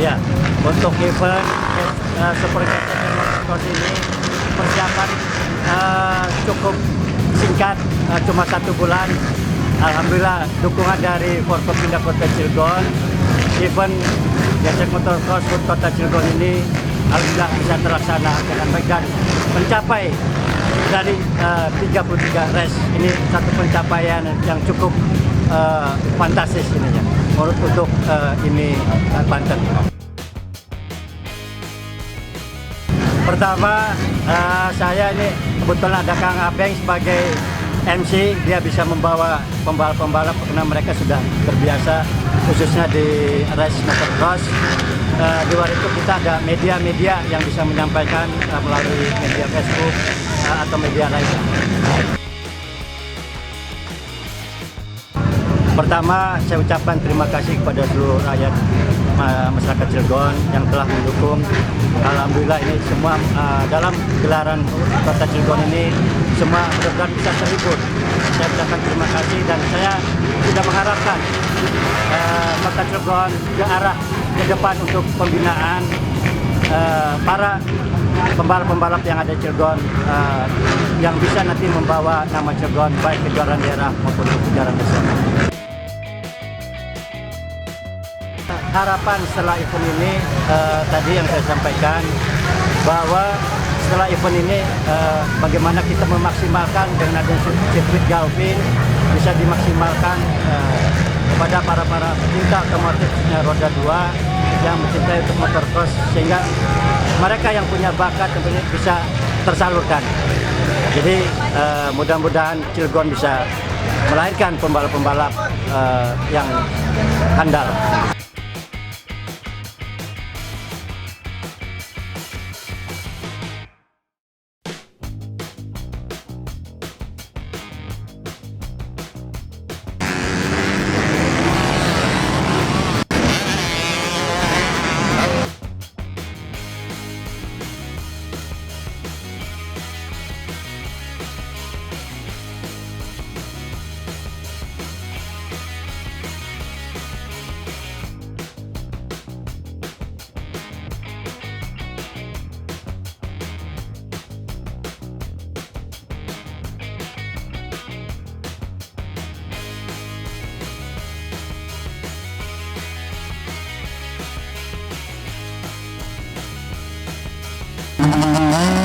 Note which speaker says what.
Speaker 1: Ya, untuk event Super Gathering Motorsport ini persiapan cukup singkat, cuma 1 bulan. Alhamdulillah dukungan dari Forkopimda Kota Cilegon, event Gathering Motocross Kota Cilegon ini alhamdulillah bisa terlaksana dengan baik dan mencapai dari 33 race. Ini satu pencapaian yang cukup fantastis ininya untuk ini Banten. Pertama, saya ini kebetulan ada Kang Abeng sebagai MC, dia bisa membawa pembalap-pembalap karena mereka sudah terbiasa khususnya di race motocross. Di luar itu kita ada media-media yang bisa menyampaikan melalui media Facebook atau media lainnya. Pertama, saya ucapkan terima kasih kepada seluruh rakyat masyarakat Cilegon yang telah mendukung. Alhamdulillah ini semua dalam gelaran Kota Cilegon ini semua benar-benar bisa terhibur. Saya ucapkan terima kasih dan saya sudah mengharapkan Kota Cilegon ke arah ke depan untuk pembinaan para pembalap-pembalap yang ada di Cilegon yang bisa nanti membawa nama Cilegon baik kejuaraan daerah maupun kejuaraan nasional. Harapan setelah event ini tadi yang saya sampaikan bahwa setelah event ini bagaimana kita memaksimalkan dengan adanya sirkuit Galvin bisa dimaksimalkan kepada para pecinta otomotif roda 2 yang mencintai untuk motocross sehingga mereka yang punya bakat tentunya bisa tersalurkan. Jadi mudah-mudahan Cilegon bisa melahirkan pembalap-pembalap yang handal.
Speaker 2: Mm-hmm.